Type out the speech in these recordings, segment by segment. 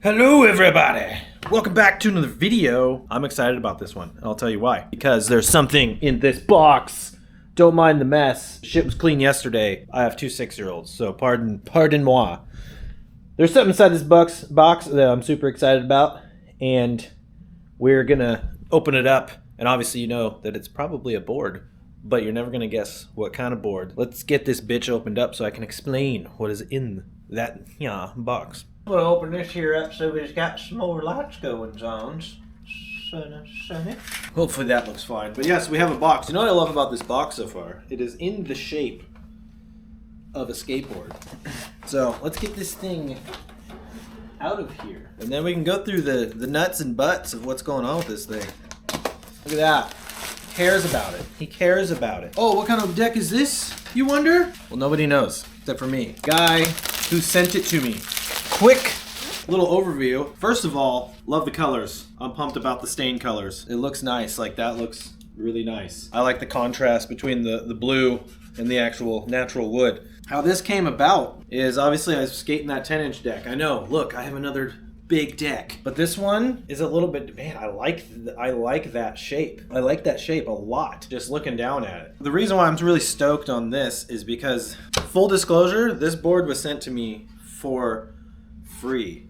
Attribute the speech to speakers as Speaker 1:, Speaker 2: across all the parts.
Speaker 1: Hello everybody! Welcome back to another video. I'm excited about this one, and I'll tell you why. Because there's something in this box. Don't mind the mess. Shit was clean yesterday. I have two 6-year-olds, so pardon moi. There's something inside this box that I'm super excited about, and we're gonna open it up, and obviously you know that it's probably a board, but you're never gonna guess what kind of board. Let's get this bitch opened up so I can explain what is in that box.
Speaker 2: We'll open this here up so we've got some more lights going on. Sunny.
Speaker 1: Hopefully that looks fine. But yes, we have a box. You know what I love about this box so far? It is in the shape of a skateboard. So let's get this thing out of here. And then we can go through the nuts and butts of what's going on with this thing. Look at that. He cares about it. He cares about it. Oh, what kind of deck is this, you wonder? Well, nobody knows, except for me. Guy who sent it to me. Quick little overview. First of all, love the colors. I'm pumped about the stain colors. It looks nice. Like, that looks really nice. I like the contrast between the blue and the actual natural wood. How this came about is obviously I was skating that 10-inch deck. I know, look, I have another big deck. But this one is a little bit, man, I like that shape. I like that shape a lot, just looking down at it. The reason why I'm really stoked on this is because, full disclosure, this board was sent to me for free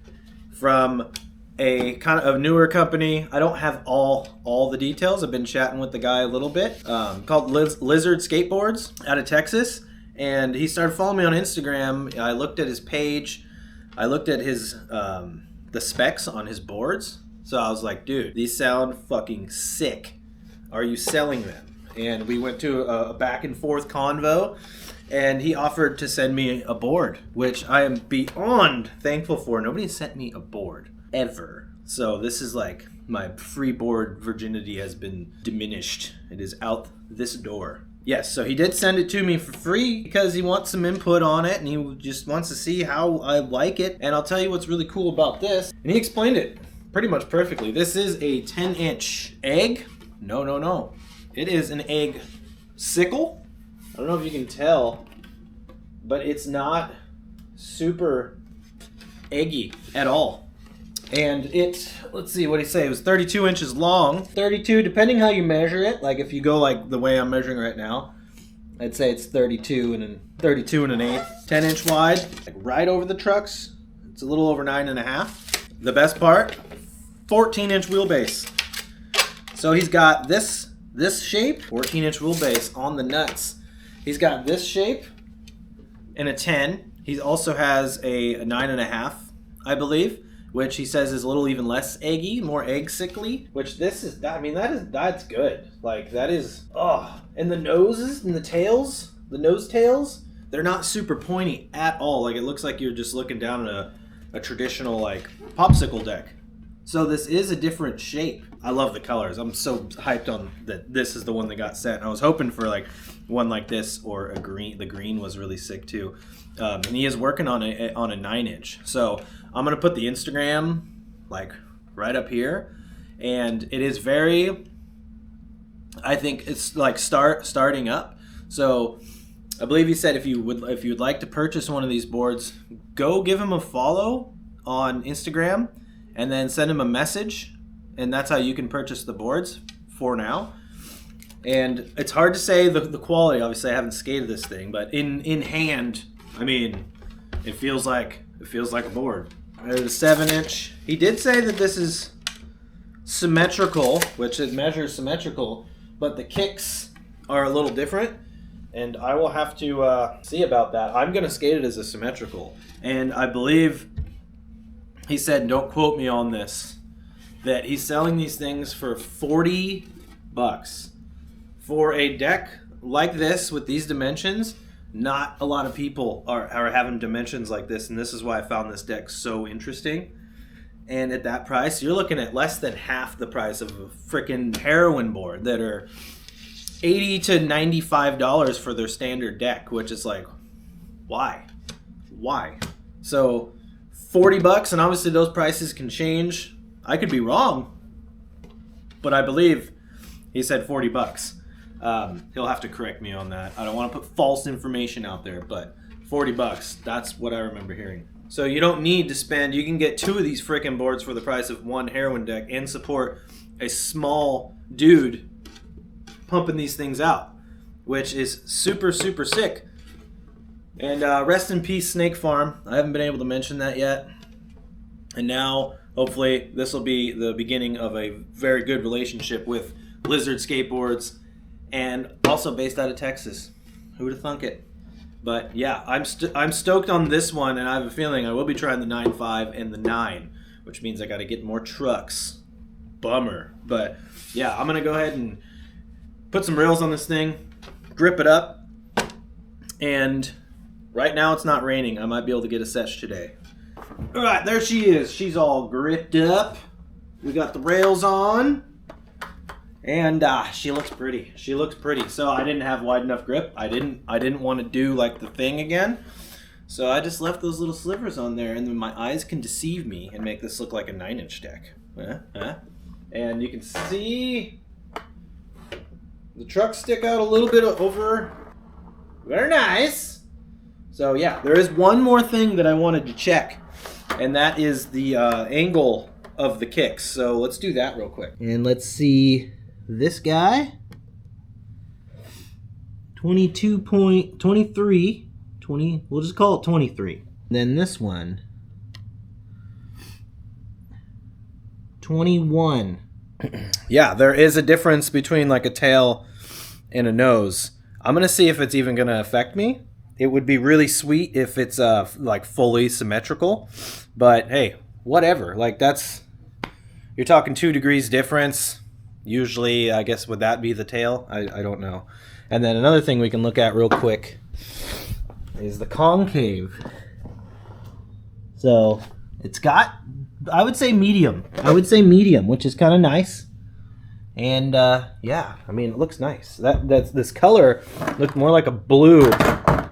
Speaker 1: from a kind of a newer company. I don't have all the details. I've been chatting with the guy a little bit, called Lizard Skateboards out of Texas, and he started following me on Instagram. I looked at his page. I looked at his the specs on his boards. So I was like, dude, these sound fucking sick. Are you selling them? And we went to a back and forth convo. And he offered to send me a board, which I am beyond thankful for. Nobody sent me a board, ever. So this is like, my free board virginity has been diminished. It is out this door. Yes, so he did send it to me for free because he wants some input on it and he just wants to see how I like it. And I'll tell you what's really cool about this. And he explained it pretty much perfectly. This is a 10-inch egg. No. It is an EggSicle. I don't know if you can tell, but it's not super eggy at all. And it, let's see what he say, it was 32 inches long. 32, depending how you measure it. Like if you go like the way I'm measuring right now, I'd say it's 32 and an 1/8. 10-inch wide, like right over the trucks. It's a little over 9.5. The best part, 14-inch wheelbase. So he's got this shape, 14-inch wheelbase on the nuts. He's got this shape and a 10. He also has a 9.5, I believe, which he says is a little even less eggy, more EggSicle, which this is, I mean, that's good. Like, that is, oh. And the noses and the tails, the nose tails, they're not super pointy at all. Like, it looks like you're just looking down at a traditional, like, popsicle deck. So this is a different shape. I love the colors. I'm so hyped on that this is the one that got sent. I was hoping for like one like this or a green. The green was really sick too. And he is working on a 9-inch. So I'm gonna put the Instagram like right up here. And it is very, I think it's like starting up. So I believe he said if you would like to purchase one of these boards, go give him a follow on Instagram and then send him a message. And that's how you can purchase the boards for now. And it's hard to say the quality. Obviously, I haven't skated this thing, but in hand, I mean, it feels like a board. There's a 7-inch. He did say that this is symmetrical, which it measures symmetrical, but the kicks are a little different. And I will have to see about that. I'm gonna skate it as a symmetrical, and I believe he said, don't quote me on this, that he's selling these things for $40 for a deck like this with these dimensions. Not a lot of people are having dimensions like this, and this is why I found this deck so interesting. And at that price, you're looking at less than half the price of a freaking heroin board that are $80 to $95 for their standard deck, which is like, why? So $40, and obviously those prices can change. I could be wrong, but I believe he said $40. He'll have to correct me on that. I don't want to put false information out there, but $40, that's what I remember hearing. So you don't need to spend, you can get 2 of these frickin' boards for the price of 1 heroin deck and support a small dude pumping these things out, which is super, super sick. And rest in peace, Snake Farm. I haven't been able to mention that yet. And now, hopefully, this will be the beginning of a very good relationship with Lizard Skateboards, and also based out of Texas. Who would have thunk it? But yeah, I'm stoked on this one, and I have a feeling I will be trying the 9.5 and the 9, which means I got to get more trucks. Bummer. But yeah, I'm gonna go ahead and put some rails on this thing, grip it up, and right now it's not raining. I might be able to get a sesh today. All right, there she is. She's all gripped up. We got the rails on. And she looks pretty. She looks pretty. So I didn't have wide enough grip. I didn't want to do like the thing again. So I just left those little slivers on there, and then my eyes can deceive me and make this look like a 9-inch deck. And you can see the truck stick out a little bit over. Very nice. So yeah, there is one more thing that I wanted to check, and that is the angle of the kicks. So let's do that real quick. And let's see. This guy, 22.23, we'll just call it 23. Then this one, 21. Yeah, there is a difference between like a tail and a nose. I'm gonna see if it's even gonna affect me. It would be really sweet if it's like fully symmetrical, but hey, whatever. Like that's, you're talking 2 degrees difference. Usually, I guess, would that be the tail? I don't know. And then another thing we can look at real quick is the concave. So it's got, I would say medium. Which is kind of nice. And yeah, I mean, it looks nice. This color looked more like a blue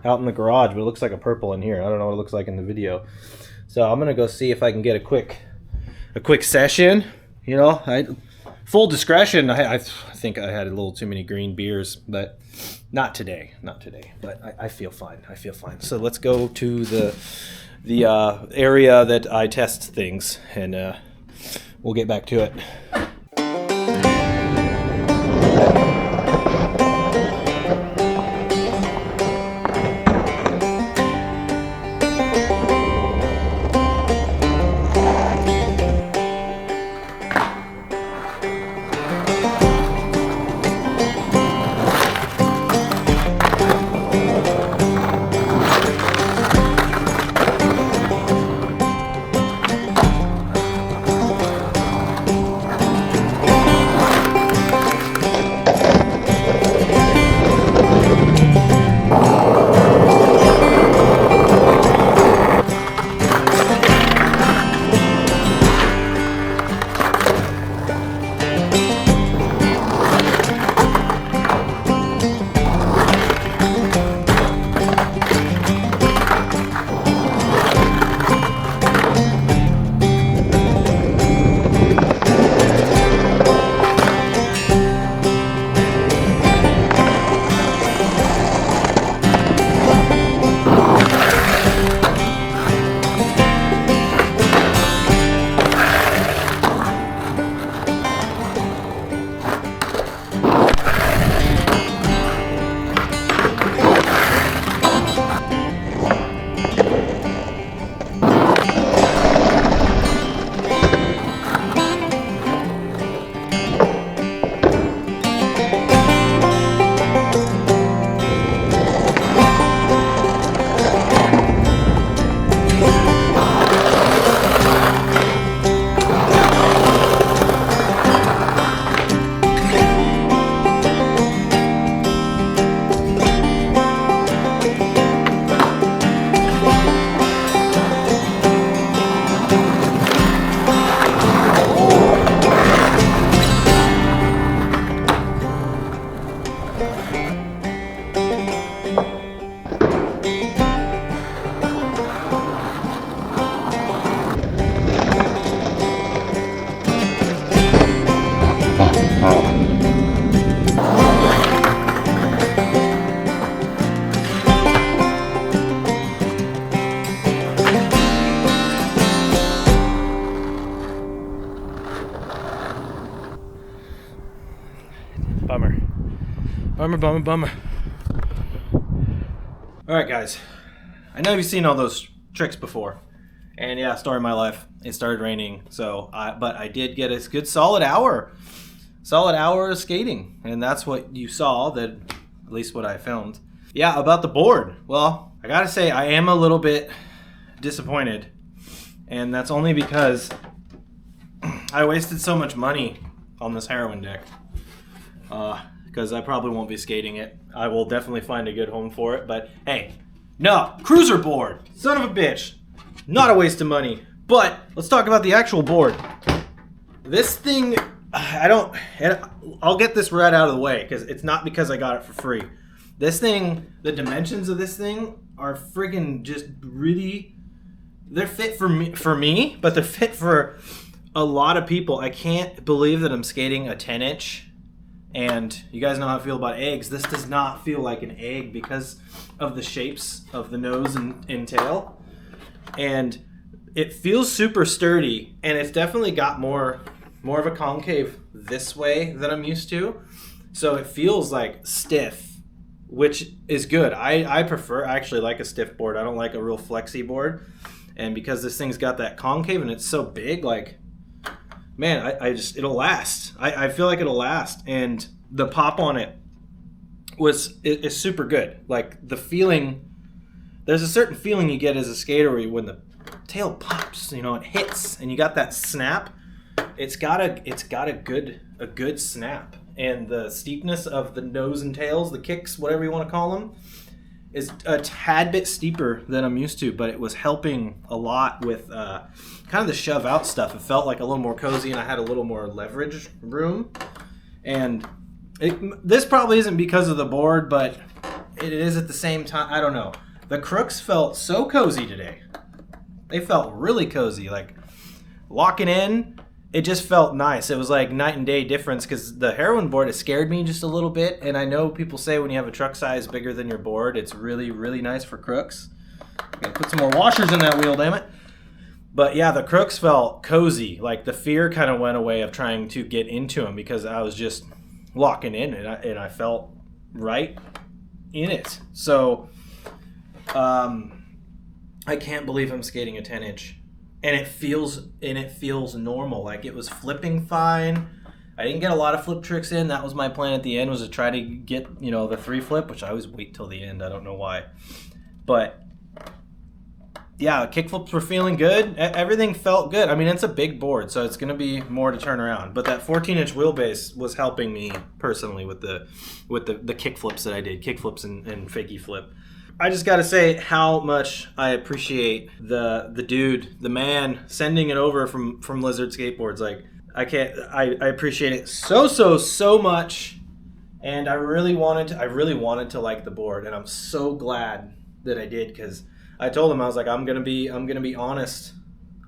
Speaker 1: out in the garage, but it looks like a purple in here. I don't know what it looks like in the video. So I'm gonna go see if I can get a quick session. You know, full discretion, I think I had a little too many green beers, but not today. But I feel fine. So let's go to the area that I test things, and we'll get back to it. Bummer. Bummer. All right, guys. I know you've seen all those tricks before. And yeah, story of my life. It started raining, but I did get a good solid hour of skating, and that's what you saw. That at least what I filmed. Yeah, about the board. Well, I gotta say I am a little bit disappointed, and that's only because I wasted so much money on this heroin deck. Because I probably won't be skating it. I will definitely find a good home for it, but hey, no, cruiser board, son of a bitch. Not a waste of money. But let's talk about the actual board. This thing, I'll get this right out of the way because it's not because I got it for free. This thing, the dimensions of this thing are friggin' just really, they're fit for me, but they're fit for a lot of people. I can't believe that I'm skating a 10-inch. And you guys know how I feel about eggs. This does not feel like an egg because of the shapes of the nose and tail. And it feels super sturdy, and it's definitely got more of a concave this way than I'm used to. So it feels like stiff, which is good. I actually like a stiff board. I don't like a real flexy board. And because this thing's got that concave and it's so big, like, man, it'll last. I feel like it'll last. And the pop on it is super good. Like the feeling, there's a certain feeling you get as a skater when the tail pops, it hits and you got that snap. It's got a good snap. And the steepness of the nose and tails, the kicks, whatever you want to call them, is a tad bit steeper than I'm used to, but it was helping a lot with kind of the shove out stuff. It felt like a little more cozy, and I had a little more leverage room. And this probably isn't because of the board, but it is at the same time. I don't know. The crooks felt so cozy today. They felt really cozy, like locking in. It just felt nice. It was like night and day difference because the heroin board, it scared me just a little bit. And I know people say when you have a truck size bigger than your board, it's really, really nice for crooks. Gotta put some more washers in that wheel, damn it. But yeah, the crooks felt cozy. Like the fear kind of went away of trying to get into them because I was just locking in and I felt right in it. So I can't believe I'm skating a 10-inch. And it feels normal. Like it was flipping fine. I didn't get a lot of flip tricks in. That was my plan at the end, was to try to get, the 3 flip, which I always wait till the end. I don't know why. But yeah, kick flips were feeling good. Everything felt good. I mean, it's a big board, so it's going to be more to turn around. But that 14-inch wheelbase was helping me personally with the kick flips that I did, kick flips and fakie flip. I just got to say how much I appreciate the dude, the man, sending it over from Lizard Skateboards. Like, I appreciate it so much, and I really wanted to like the board, and I'm so glad that I did, because I told him, I was like, I'm gonna be honest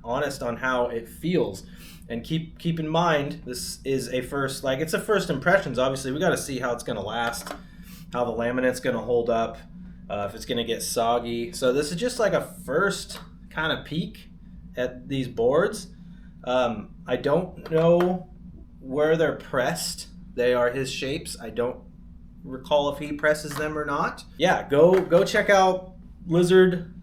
Speaker 1: on how it feels, and keep in mind, this is a first, like, it's a first impressions. Obviously, we got to see how it's gonna last, how the laminate's gonna hold up. If it's going to get soggy. So this is just like a first kind of peek at these boards. I don't know where they're pressed. They are his shapes. I don't recall if he presses them or not. Yeah, go check out Lizard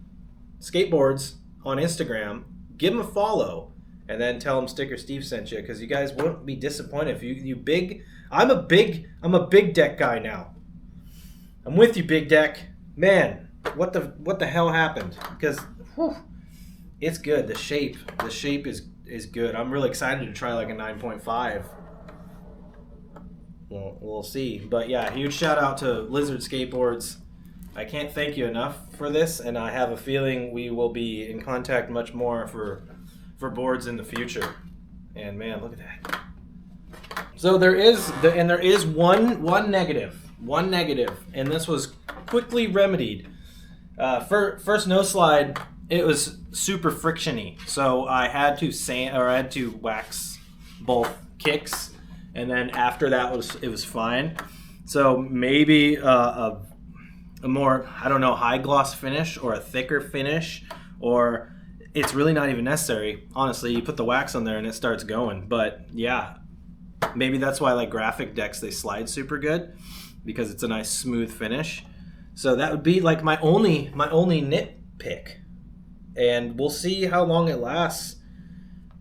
Speaker 1: Skateboards on Instagram. Give him a follow, and then tell him Sticker Steve sent you, because you guys won't be disappointed. If you big, I'm a big deck guy now. I'm with you, big deck. Man, what the hell happened? Because it's good. The shape is good. I'm really excited to try like a 9.5. Well, we'll see. But yeah, huge shout out to Lizard Skateboards. I can't thank you enough for this, and I have a feeling we will be in contact much more for boards in the future. And man, look at that. So there is one negative, and this was quickly remedied. First no slide, it was super frictiony, so I had to wax both kicks, and then after that it was fine. So maybe a more, I don't know, high gloss finish or a thicker finish, or it's really not even necessary. Honestly, you put the wax on there and it starts going. But yeah, Maybe that's why like graphic decks, they slide super good, because it's a nice smooth finish. So that would be like my only nitpick, and we'll see how long it lasts.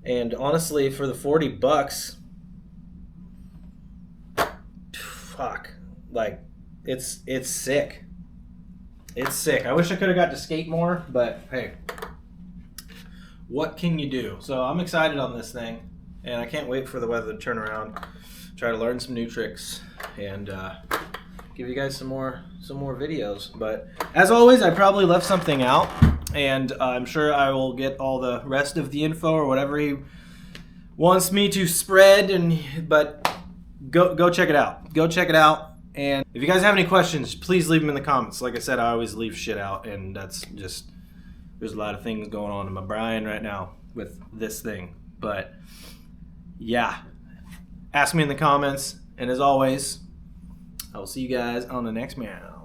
Speaker 1: And honestly, for the $40, fuck, like it's sick. It's sick. I wish I could have got to skate more, but hey, what can you do? So I'm excited on this thing, and I can't wait for the weather to turn around. Try to learn some new tricks and give you guys some more videos. But as always, I probably left something out, and I'm sure I will get all the rest of the info or whatever he wants me to spread. But go check it out. Go check it out. And if you guys have any questions, please leave them in the comments. Like I said, I always leave shit out, and that's just, there's a lot of things going on in my brain right now with this thing. But yeah, ask me in the comments, and as always, I will see you guys on the next meow.